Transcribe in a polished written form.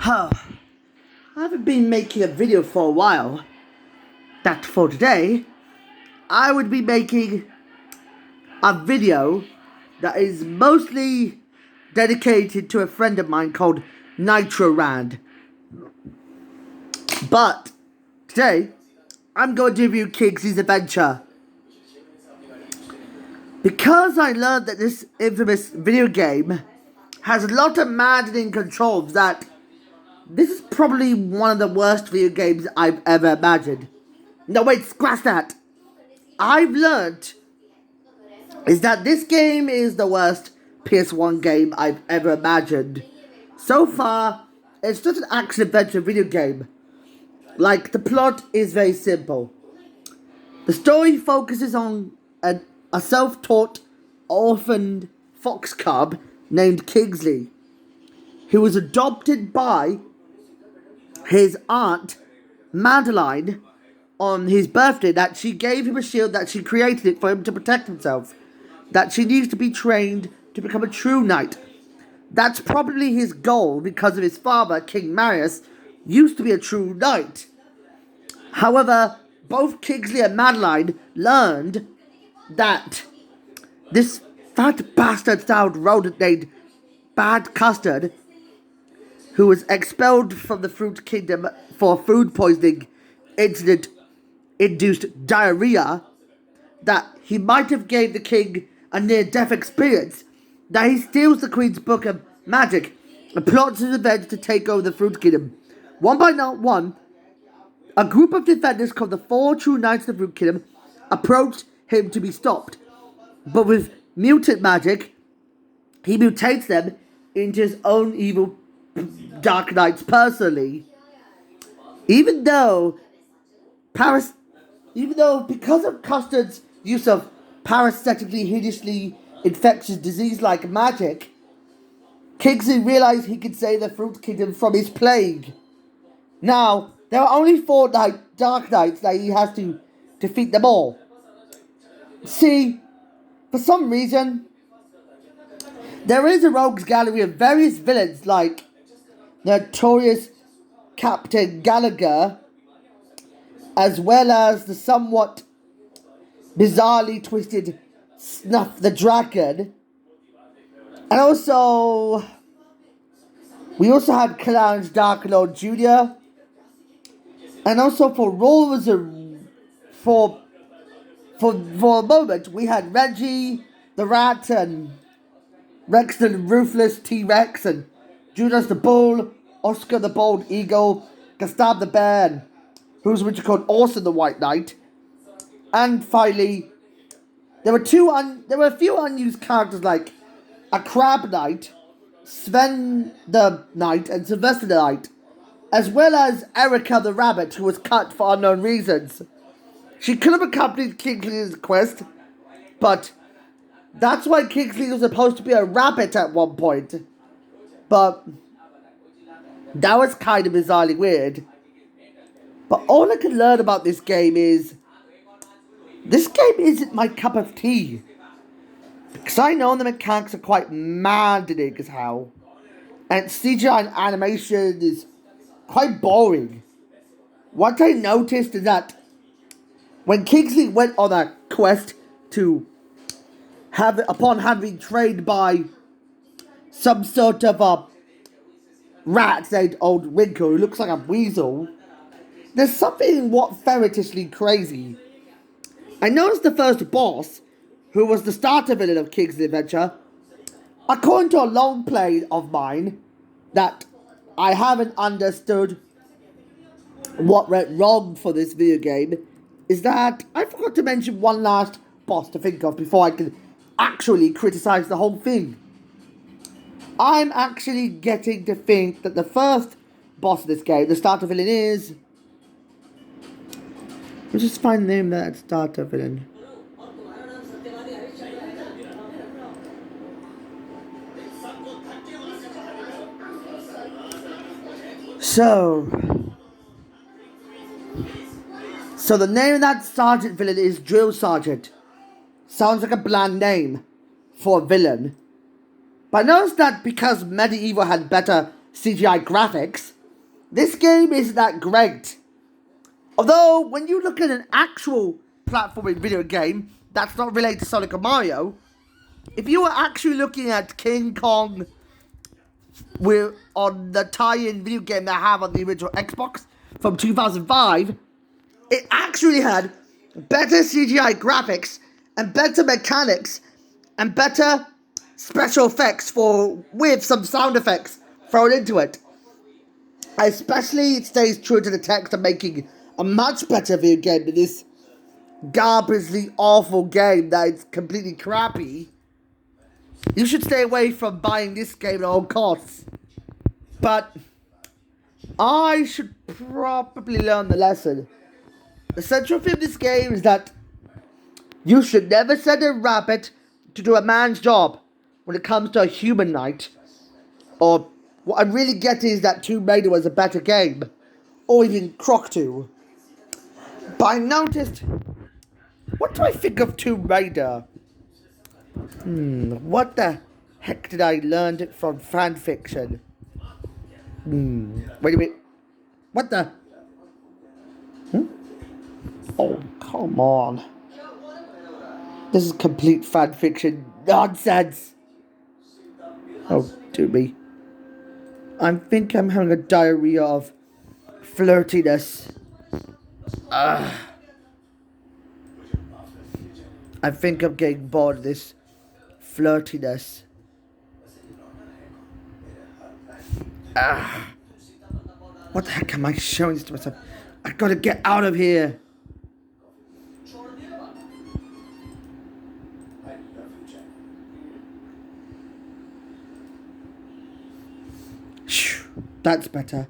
I haven't been making a video for a while. That for today, I would be making a video that is mostly dedicated to a friend of mine called Nitro Rand. But today, I'm going to review Kingsley's adventure. Because I learned that this infamous video game has a lot of maddening controls, that this is probably one of the worst video games I've ever imagined. No, wait, scratch that. I've learned is that this game is the worst PS1 game I've ever imagined. So far, it's just an action-adventure video game. Like, the plot is very simple. The story focuses on a self-taught, orphaned fox cub named Kingsley, who was adopted by his aunt, Madeline, on his birthday, that she gave him a shield, that she created it for him to protect himself, that she needs to be trained to become a true knight. That's probably his goal, because of his father, King Marius, used to be a true knight. However, both Kingsley and Madeline learned that this fat bastard-styled rodent named Bad Custard, who was expelled from the Fruit Kingdom for food poisoning incident induced diarrhea, that he might have gave the king a near-death experience, that he steals the queen's book of magic and plots his revenge to take over the Fruit Kingdom. One by one, a group of defenders called the Four True Knights of the Fruit Kingdom approached him to be stopped, but with mutant magic, he mutates them into his own evil Dark Knights personally. Even though because of Custard's use of parasitically, hideously infectious disease-like magic, Kingsley realized he could save the Fruit Kingdom from his plague. Now, there are only 4 Dark Knights that he has to defeat them all. See, for some reason, there is a rogues gallery of various villains like notorious Captain Gallagher, as well as the somewhat bizarrely twisted Snuff the Dragon. And also, we also had Clown's Dark Lord Jr. And also for for a moment, we had Reggie the Rat and Rex the Ruthless T-Rex and Judas the Bull, Oscar the Bold Eagle, Gustav the Bear, and who's what you called Orson the White Knight. And finally, there were a few unused characters like a Crab Knight, Sven the Knight, and Sylvester the Knight, as well as Erica the Rabbit, who was cut for unknown reasons. She could have accompanied Kingsley's quest, but that's why Kingsley was supposed to be a rabbit at one point. But that was kind of bizarrely weird. But all I can learn about this game is, this game isn't my cup of tea. Because I know the mechanics are quite maddening as hell. And CGI and animation is quite boring. What I noticed is that when Kingsley went on a quest upon having trained by some sort of a rat named Old Winkle, who looks like a weasel, there's something ferretishly crazy. I noticed the first boss, who was the starter villain of Kingsley's adventure, according to a long play of mine, that I haven't understood what went wrong for this video game, is that I forgot to mention one last boss to think of before I can actually criticize the whole thing. I'm actually getting to think that the first boss of this game, the starter villain, is... Let's just find the name of that starter villain. So the name of that sergeant villain is Drill Sergeant. Sounds like a bland name for a villain. But I noticed that because Medieval had better CGI graphics, This game isn't that great. Although, when you look at an actual platforming video game that's not related to Sonic or Mario, if you were actually looking at King Kong on the tie-in video game they have on the original Xbox from 2005, it actually had better CGI graphics and better mechanics and better special effects with some sound effects thrown into it. Especially it stays true to the text of making a much better video game than this garbagely awful game that is completely crappy. You should stay away from buying this game at all costs. But I should probably learn the lesson. The central theme of this game is that you should never send a rabbit to do a man's job when it comes to a human night. Or what I'm really getting is that Tomb Raider was a better game. Or even Croc 2. But I noticed... What do I think of Tomb Raider? What the heck did I learn it from fanfiction? Wait a minute. What the... Oh, come on. This is complete fanfiction nonsense. Oh, do me. I think I'm having a diarrhea of flirtiness. I think I'm getting bored of this flirtiness. What the heck am I showing this to myself? I gotta get out of here. That's better.